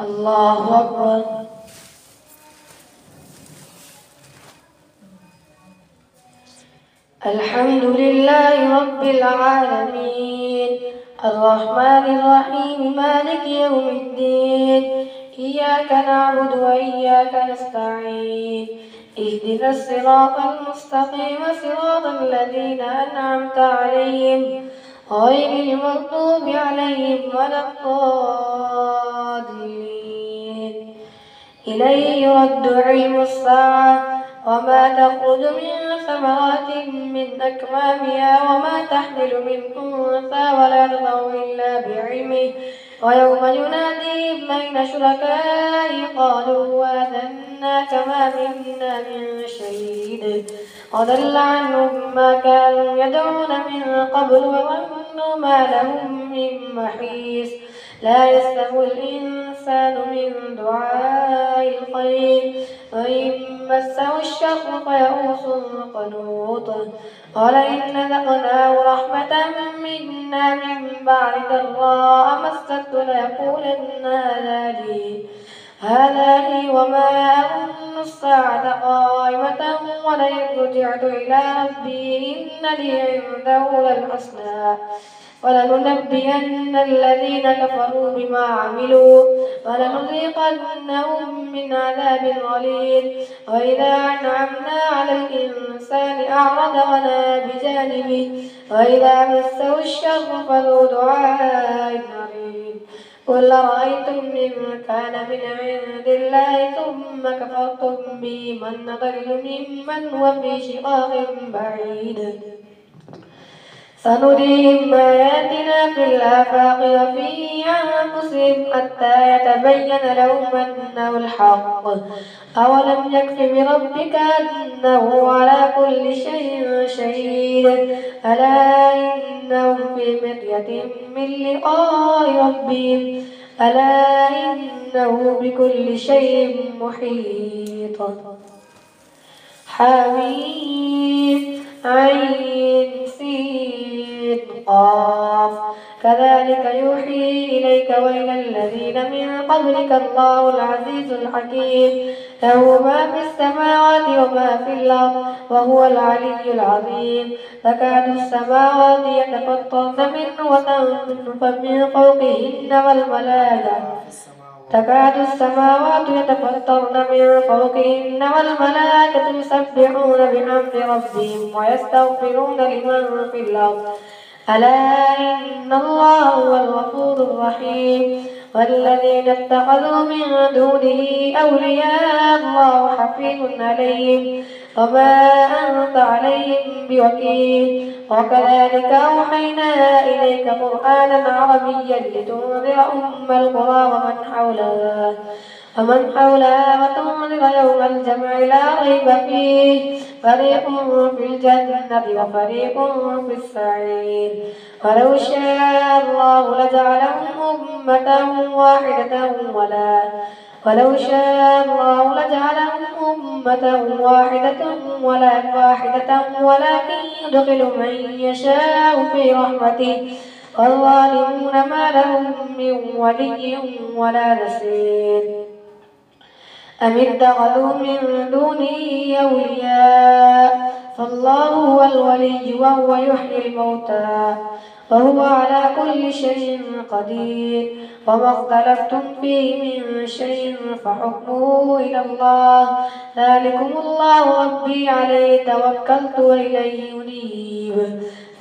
الله أكبر. الحمد لله رب العالمين الرحمن الرحيم مالك يوم الدين إياك نعبد وإياك نستعين اهدنا الصراط المستقيم صراط الذين أنعمت عليهم غير المغضوب عليهم ولا الضالين. إليه يرد علم الساعة وما تخرج من ثمرات من أكمامها وما تحمل من أنثى ولا تضع إلا بعلمه ويوم يناديهم أين شركائي قالوا آذنا كما منا من شهيد وضل عنهم ما كانوا يدعون من قبل وظنوا ما لهم من محيص. لا يستوي الإنسان من دعاء الخير وإن مسه الشر فيئوس قنوط ولئن ذقناه رحمة منا من بعد ضراء مسته ليقولن هذا لي وما أظن الساعة قائمة ولئن رجعت إلى ربي إن لي عنده للحسنى ولننبئن الذين كفروا بما عملوا ولنذيقنهم من عذاب غليظ. وإذا أنعمنا على الإنسان أعرض ونأى بجانبه وإذا مسه الشر فذو دعاء عريض. قل أرأيتم إن كان من عند الله ثم كفرتم به من أضل ممن هو في شقاق بعيد. سنريهم آياتنا في الآفاق وفي أنفسهم حتى يتبين لهم أنه الحق. أولم يكف بربك أنه على كل شيء شهيد. ألا إنهم في مرية من لقاء ربهم ألا إنه بكل شيء محيط. حميم عين سين قاف كذلك يوحي إليك وإلى الذين من قبلك الله العزيز الحكيم له ما في السماوات وما في الأرض وهو العلي العظيم. تكاد السماوات يتفطرن منه وتنفر من فوقهن والملائكة تكاد السماوات يتفطرن من فوقهن والملائكة يسبحون بحمد ربهم ويستغفرون لمن في الأرض ألا إن الله هو الغفور الرحيم. والذين اتخذوا من دونه أولياء الله حفيظ عليهم وما أنت عليهم بوكيل. وكذلك أوحينا إليك قرآنا عربيا لتنذر أم القرى ومن حولها وتنذر يوم الجمع لا ريب فيه فريق في الجنة وفريق في السعير. ولو شاء الله لجعلهم أمة واحدة ولكن يدخل من يشاء في رحمته والظالمون ما لهم من ولي ولا نصير. أم اتخذوا من دونه أولياء فالله هو الولي وهو يحيي الموتى وهو على كل شيء قدير. وما اختلفتم فيه من شيء فحكمه إلى الله ذلكم الله ربي عليه توكلت وإليه أنيب.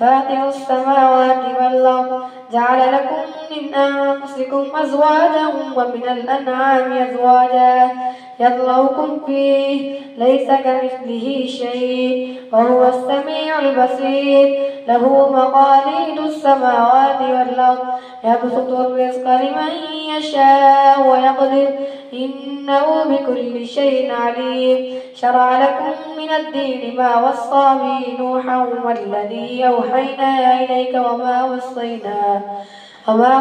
فاطر السماوات والأرض جعل لكم من أنفسكم أزواجا ومن الأنعام أزواجا يذرؤكم فيه ليس كمثله شيء وهو السميع البصير. له مقاليد السماوات والأرض يبسط الرزق لمن يشاء ويقدر إنه بكل شيء عليم. شرع لكم من الدين ما وصى به نوحا والذي أوحينا إليك وما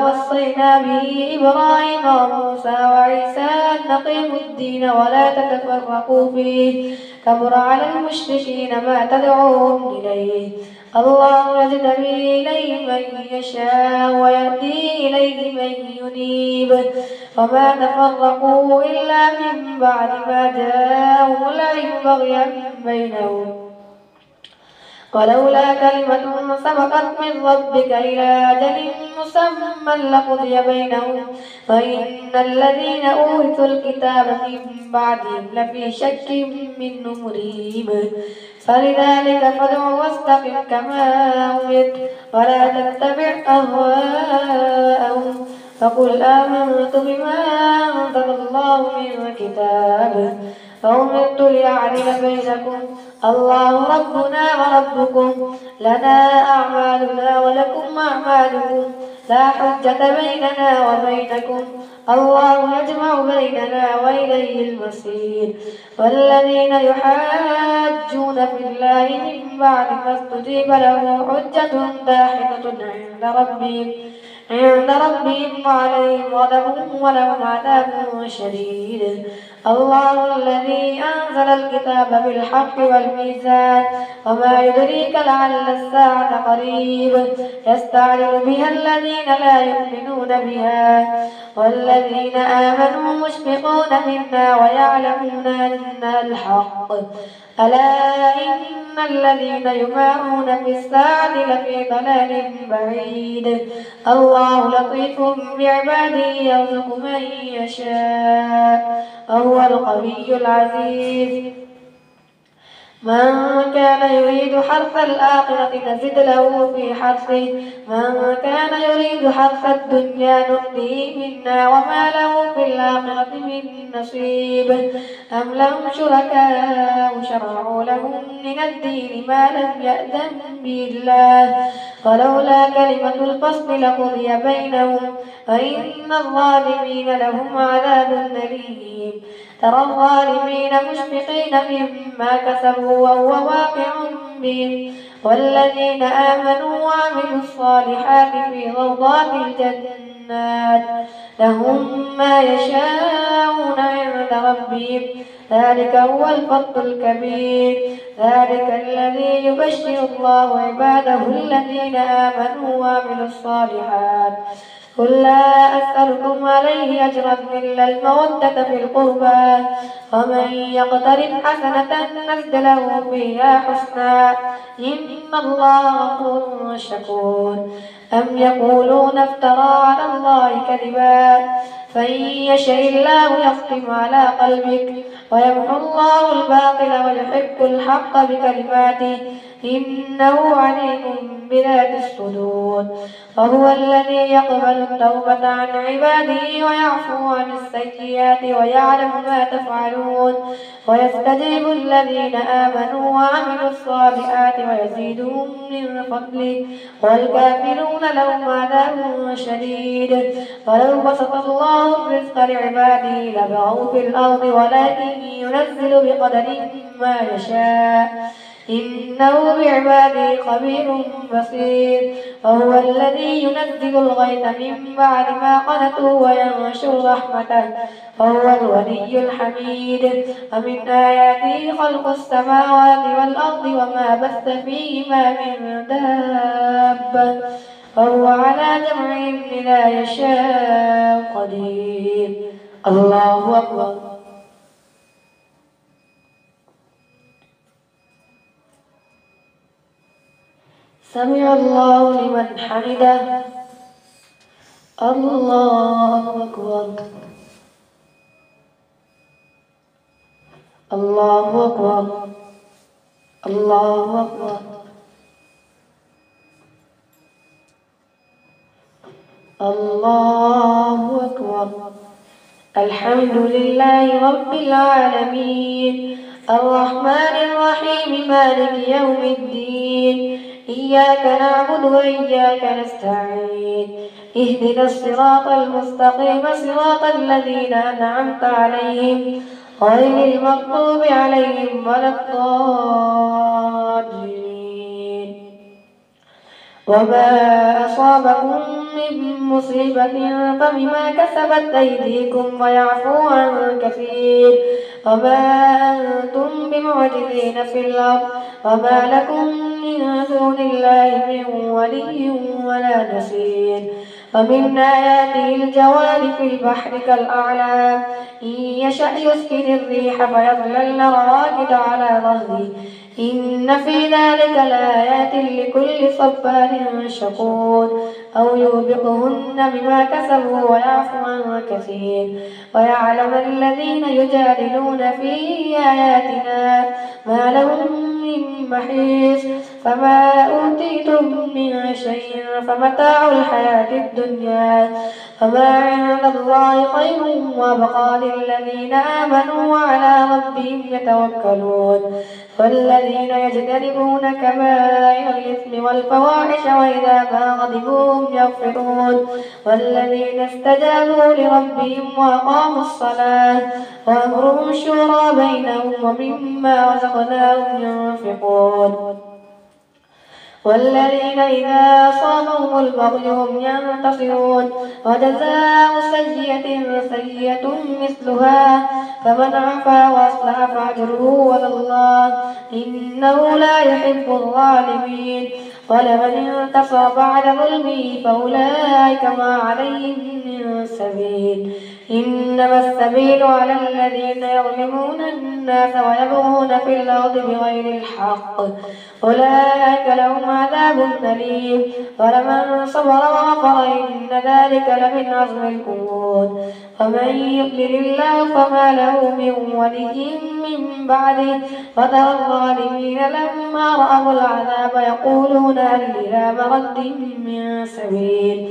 وصينا به إبراهيم وموسى وعيسى أن أقيموا الدين ولا تتفرقوا فيه كبر على المشركين ما تدعوهم إليه الله يجتبي إليه من يشاء ويهدي إليه من ينيب وما تفرقوا إلا من بعد ما جاءهم العلم بغيا بينهم ولولا كلمة سبقت من ربك إلى أجل مسمى لقضي بينهم وإن الذين أورثوا الكتاب من بعدهم لفي شك منه مريب فلذلك فادع واستقم كما أمرت ولا تتبع أهواءهم فقل آمنت بما أنزل الله من كتاب فأمرت لأعدل بينكم الله ربنا وربكم لنا أعمالنا ولكم أعمالكم لا حجة بيننا وبينكم الله يجمع بيننا وإليه المصير والذين يحاجون في الله من بعد ما استجيب له حجة داحضة عند ربهم وعليهم غضب ولهم عذاب شديد الله الذي أنزل الكتاب بالحق والميزان وما يدريك لعل الساعة قريب يستعجل بها الذين لا يؤمنون بها والذين آمنوا مشفقون منا ويعلمون أنها الحق ألا إن الذين يمارون في الساعة لفي ضلال بعيد الله لطيف بعباده يرزق من يشاء وهو القوي العزيز من كان يريد حرث الآخرة نزد له في حرثه من كان يريد حرث الدنيا نؤتيه منا وما له في الآخرة من نصيب أم لهم شركاء شرعوا لهم من الدين ما لم يأذن به الله ولولا كلمة الفصل لقضي بينهم وإن الظالمين لهم عذاب أليم ترى الظالمين مشفقين مما كسبوا وهو واقع بهم والذين آمنوا وعملوا الصالحات في روضات الجنات لهم ما يشاءون عند ربهم ذلك هو الفضل الكبير ذلك الذي يبشر الله عباده الذين آمنوا وعملوا الصالحات قل لا أسألكم عليه أجرا إلا المودة في القربى ومن يقترف حسنة نزد له فيها حسنا إن الله غفور شكور أم يقولون افترى على الله كذبا فإن يشاء الله يختم على قلبك ويمحو الله الباطل ويحق الحق بكلماته إنه عليم بذات الصدور وهو الذي يقبل التوبة عن عباده ويعفو عن السيئات ويعلم ما تفعلون ويستجيب الذين آمنوا وعملوا الصالحات ويزيدهم من فضله والكافرون لهم عذاب شديد ولو بسط الله الرزق لعباده لبغوا في الأرض ولكن ينزل بقدر ما يشاء إنه بعباده خبير بصير وهو الذي ينزل الغيث من بعد ما قنطوا وينشر رحمته وهو الولي الحميد ومن آياته خلق السماوات والأرض وما بث فيهما من دابة وهو على جمعهم إذا يشاء قدير الله أكبر سمع الله لمن حمده الله أكبر الله أكبر الله أكبر الله أكبر الحمد لله رب العالمين الرحمن الرحيم مالك يوم الدين إياك نعبد وإياك نستعين اهدنا الصراط المستقيم صراط الذين أنعمت عليهم غير المغضوب عليهم ولا الضالين وما أصابكم من مصيبة فبما كسبت أيديكم ويعفو عن كثير وما أنتم بمعجزين في الأرض وما لكم من دون الله من ولي ولا نصير ومن آياته الجوار في البحر كالأعلام إن يشأ يسكن الريح فيظللن رواكد على ظهره إن في ذلك لآيات لكل صبار شكور أو يوبقهن بما كسبوا ويعفو عن كثير ويعلم الذين يجادلون في آياتنا ما لهم من محيص فما أوتيتم من شيء فمتاع الحياة الدنيا وما عند الله خير وأبقى للذين آمنوا وعلى ربهم يتوكلون والذين يجتنبون كبائر الإثم والفواحش وإذا ما غضبوا هم يغفرون والذين استجابوا لربهم وأقاموا الصلاة وأمرهم شورى بينهم ومما رزقناهم ينفقون والذين إذا أصابهم البغي هم ينتصرون وجزاء سيئة سيئة مثلها فمن عفا وأصلح فأجره على الله إنه لا يحب الظالمين ولمن انتصر بعد ظلمه فأولئك ما عليهم من سبيل إنما السبيل على الذين يظلمون الناس ويبغون في الأرض بغير الحق أولئك لهم عذاب أليم ولمن صبر وغفر إن ذلك لمن عزم الأمور ومن يضلل الله فما له من ولي من بعده وترى الظالمين لما رأوا العذاب يقولون هل إلى مرد من سبيل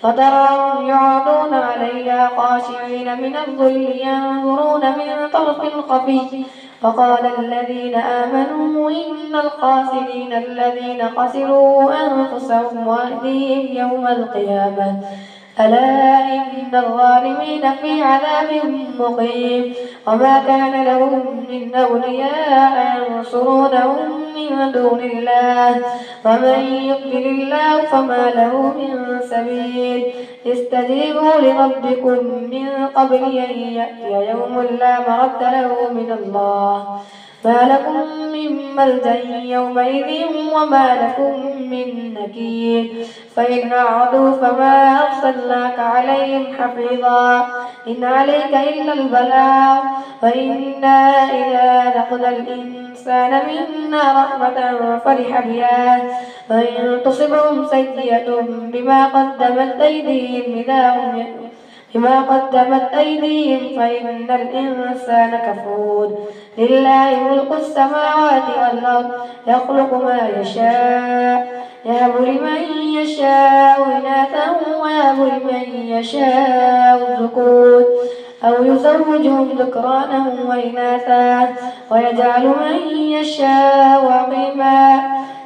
وتراهم يعرضون عليها خاشعين من الذل ينظرون من طرف خفي وقال الذين آمنوا إن الخاسرين الذين خسروا أنفسهم وأهليهم يوم القيامة ألا إن الظالمين في عذاب مقيم وما كان لهم من أولياء ينصرونهم من دون الله ومن يضلل الله فما له من سبيل استجيبوا لربكم من قبل أن يأتي يوم لا مرد له من الله ما لكم من ملجأ يومئذ وما لكم من نكير فإن أعرضوا فما أرسلناك عليهم حفيظا إن عليك إلا البلاغ وإنا إذا أذقنا الإنسان منا رحمة فرح بها وإن تصبهم سيئة بما قدمت أيديهم فإن الإنسان كفور لله ملك السماوات والأرض يخلق ما يشاء يهب لمن يشاء إناثا ويهب لمن يشاء الذكور أو يزوجهم ذكرانا وإناثا ويجعل من يشاء عقيما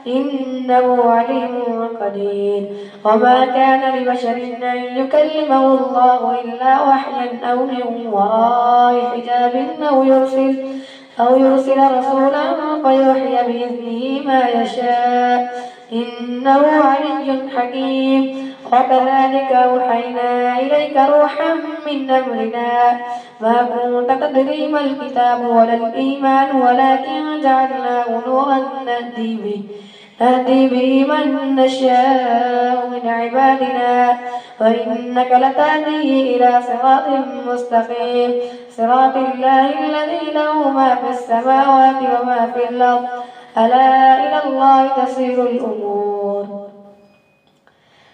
إنه عليم قدير وما كان لبشر أن يكلمه الله إلا وحيا أو من وراء حجاب أو يرسل رسولا فيوحي بإذنه ما يشاء إنه علي حكيم وكذلك أوحينا إليك روحا من أمرنا ما كنت تدري ما الكتاب ولا الإيمان ولكن جعلناه نورا نهدي به من نشاء من عبادنا وإنك لتهدي إلى صراط مستقيم صراط الله الذي له ما في السماوات وما في الأرض ألا إلى الله تصير الأمور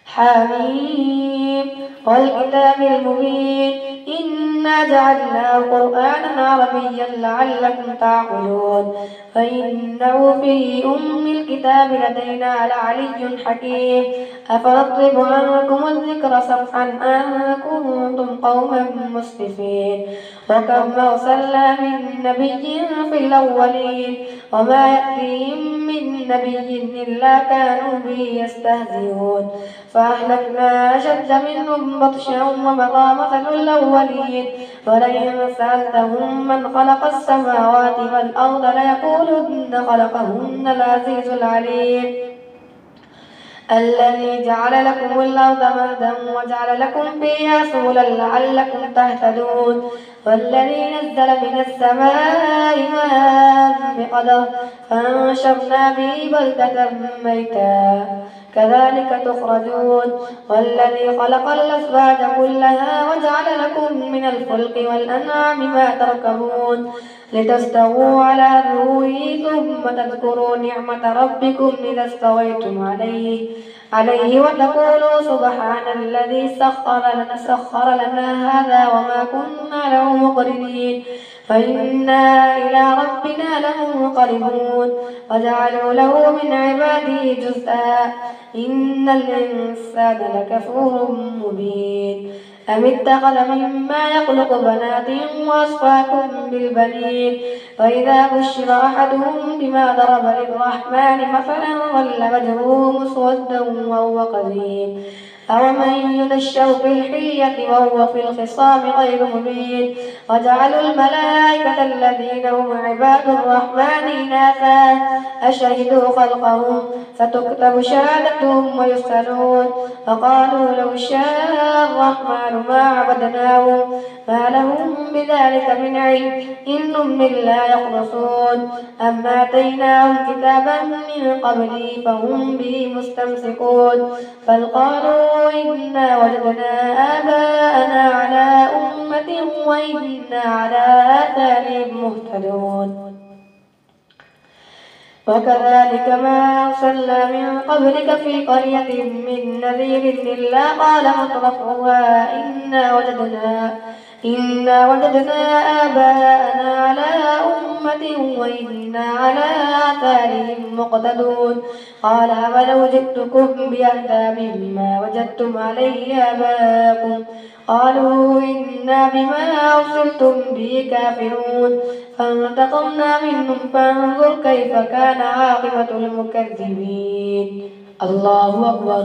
حميم والكتاب المبين إنا جعلناه قرآنا عربيا لعلكم تعقلون فإنه في أم الكتاب لدينا لعلي حكيم أفنضرب عنكم الذكر صفحا أن كنتم قوما مسرفين وكم أرسلنا من نبي في الأولين وما يأتيهم من نبي إلا كانوا به يستهزئون فأهلكنا أشد منهم بطشا ومضى مثل الأولين ولئن سألتهم من خلق السماوات والأرض ليقولن خلقهن العزيز العليم الذي جعل لكم الأرض مهدا وجعل لكم فيها سبلا لعلكم تهتدون والذي نزل من السماء ماء بقدر فأنشرنا به بلدة ميتا كذلك تخرجون والذي خلق الأزواج كلها وجعل لكم من الفلك والأنعام ما تركبون لتستووا على ذروه ثم تذكروا نعمة ربكم إذا استويتم عليه وتقولوا سبحان الذي سخر لنا هذا وما كنا له مقرنين فإنا إلى ربنا لمنقلبون وجعلوا له من عباده جزءا إن الإنسان لكفور مبين أم اتخذ مما يخلق بنات وأصفاكم بالبنين وإذا بشر أحدهم بما ضرب للرحمن مثلا ظل وجهه مسودا وهو كظيم أومن ينشأ في الحلية وهو في الخصام غير مبين وجعلوا الملائكة الذين هم عباد الرحمن إناثا أشهدوا خلقهم ستكتب شهادتهم ويسألون وقالوا لو شاء الرحمن ما عبدناه ما لهم بذلك من علم إن هم إلا يخرصون أم آتيناهم كتابا من قبله فهم به مستمسكون بل قالوا إنا وجدنا آباءنا على أمة وإنا على آثارهم مهتدون وكذلك ما أرسلنا من قبلك في قرية من نذير إلا قال مترفوها إنا وجدنا آباءنا على أمة وإنا على آثارهم مقتدون قال أولو جئتكم بأهدى مما وجدتم عليه آباءكم قالوا إنا بما أرسلتم به كافرون فانتقمنا منهم فانظر كيف كان عاقبة المكذبين الله أكبر.